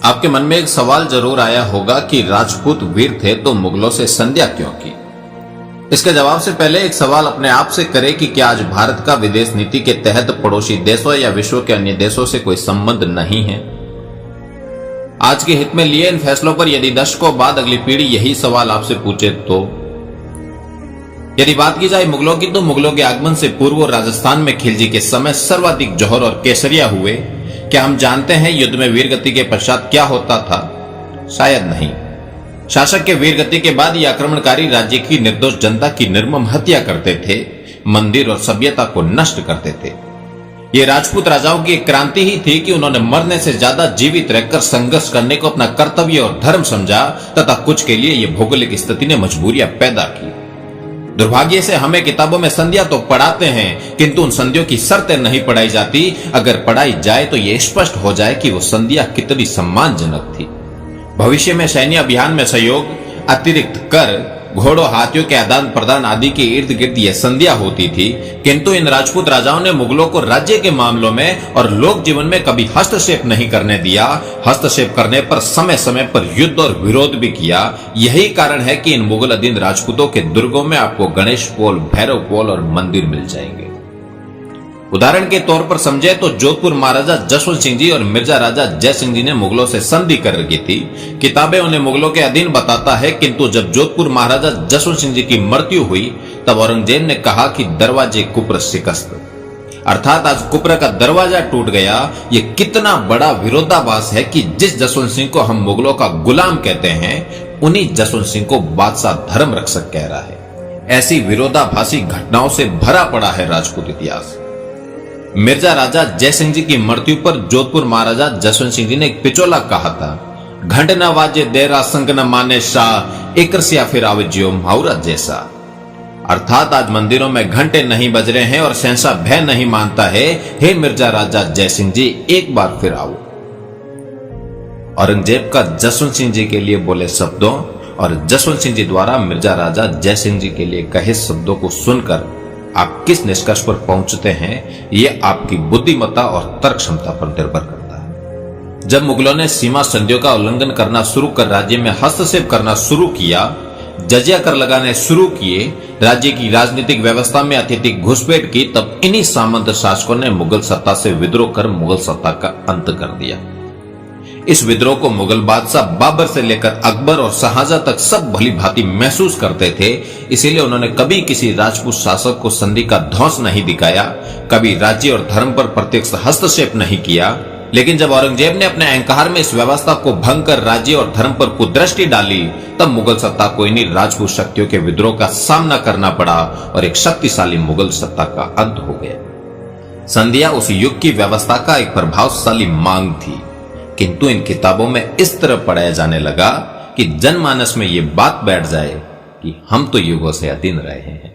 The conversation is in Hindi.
आपके मन में एक सवाल जरूर आया होगा कि राजपूत वीर थे तो मुगलों से संध्या क्यों की। इसके जवाब से पहले एक सवाल अपने आप से करें कि क्या आज भारत का विदेश नीति के तहत पड़ोसी देशों या विश्व के अन्य देशों से कोई संबंध नहीं है। आज के हित में लिए इन फैसलों पर यदि दशकों बाद अगली पीढ़ी यही सवाल आपसे पूछे तो यदि बात की जाए मुगलों की, तो मुगलों के आगमन से पूर्व राजस्थान में खिलजी के समय सर्वाधिक जौहर और केसरिया हुए। क्या हम जानते हैं युद्ध में वीरगति के पश्चात क्या होता था? शायद नहीं। शासक के वीरगति के बाद ये आक्रमणकारी राज्य की निर्दोष जनता की निर्मम हत्या करते थे, मंदिर और सभ्यता को नष्ट करते थे। ये राजपूत राजाओं की एक क्रांति ही थी कि उन्होंने मरने से ज्यादा जीवित रहकर संघर्ष करने को अपना कर्तव्य और धर्म समझा तथा कुछ के लिए ये भौगोलिक स्थिति ने मजबूरियां पैदा की। दुर्भाग्य से हमें किताबों में संधियां तो पढ़ाते हैं, किंतु उन संधियों की शर्तें नहीं पढ़ाई जाती। अगर पढ़ाई जाए तो यह स्पष्ट हो जाए कि वो संधियां कितनी सम्मानजनक थी। भविष्य में सैन्य अभियान में सहयोग, अतिरिक्त कर, घोड़ों हाथियों के आदान प्रदान आदि के इर्द गिर्द यह संधियां होती थी, किंतु इन राजपूत राजाओं ने मुगलों को राज्य के मामलों में और लोक जीवन में कभी हस्तक्षेप नहीं करने दिया। हस्तक्षेप करने पर समय समय पर युद्ध और विरोध भी किया। यही कारण है कि इन मुगल अधीन राजपूतों के दुर्गों में आपको गणेश पोल, भैरव पोल और मंदिर मिल जाएंगे। उदाहरण के तौर पर समझे तो जोधपुर महाराजा जसवंत सिंह जी और मिर्जा राजा जय सिंह जी ने मुगलों से संधि कर रखी थी। किताबें उन्हें मुगलों के अधीन बताता है, किंतु जब जोधपुर महाराजा जसवंत सिंह जी की मृत्यु हुई तब औरंगजेब ने कहा कि दरवाजे कुप्र शिकस्त, अर्थात आज कुप्र का दरवाजा टूट गया। ये कितना बड़ा विरोधाभास है कि जिस जसवंत सिंह को हम मुगलों का गुलाम कहते हैं, उन्हीं जसवंत सिंह को बादशाह धर्म रक्षक कह रहा है। ऐसी विरोधाभासी घटनाओं से भरा पड़ा है राजपूत इतिहास। मिर्जा राजा जय सिंह जी की मृत्यु पर जोधपुर महाराजा जसवंत सिंह जी ने एक पिचोला कहा था, घंट न वाजे देरा संग न माने शाह, एक रसिया फिर आवज्यो माउरा जैसा। अर्थात आज मंदिरों में घंटे नहीं बज रहे हैं और शहंशाह भय नहीं मानता है। हे मिर्जा राजा जय सिंह जी, एक बार फिर आओ। औरंगजेब का जसवंत सिंह जी के लिए बोले शब्दों और जसवंत सिंह जी द्वारा मिर्जा राजा जय सिंह जी के लिए कहे शब्दों को सुनकर आप किस निष्कर्ष पर पहुंचते हैं, यह आपकी बुद्धिमत्ता और तर्क क्षमता पर निर्भर करता है। जब मुगलों ने सीमा संधियों का उल्लंघन करना शुरू कर राज्य में हस्तक्षेप करना शुरू किया, जजिया कर लगाने शुरू किए, राज्य की राजनीतिक व्यवस्था में अत्यधिक घुसपैठ की, तब इन्हीं सामंत शासकों ने मुगल सत्ता से विद्रोह कर मुगल सत्ता का अंत कर दिया। इस विद्रोह को मुगल बादशाह बाबर से लेकर अकबर और शाहजहां तक सब भली भांति महसूस करते थे। इसीलिए उन्होंने कभी किसी राजपूत शासक को संधि का धौंस नहीं दिखाया, कभी राज्य और धर्म पर प्रत्यक्ष हस्तक्षेप नहीं किया। लेकिन जब औरंगजेब ने अपने अहंकार में इस व्यवस्था को भंग कर राज्य और धर्म पर कुदृष्टि डाली, तब मुगल सत्ता को इन्हीं राजपूत शक्तियों के विद्रोह का सामना करना पड़ा और एक शक्तिशाली मुगल सत्ता का अंत हो गया। संधियां उस युग की व्यवस्था का एक प्रभावशाली मांग थी, किंतु इन किताबों में इस तरह पढ़ाया जाने लगा कि जनमानस में ये बात बैठ जाए कि हम तो युगों से अधीन रहे हैं।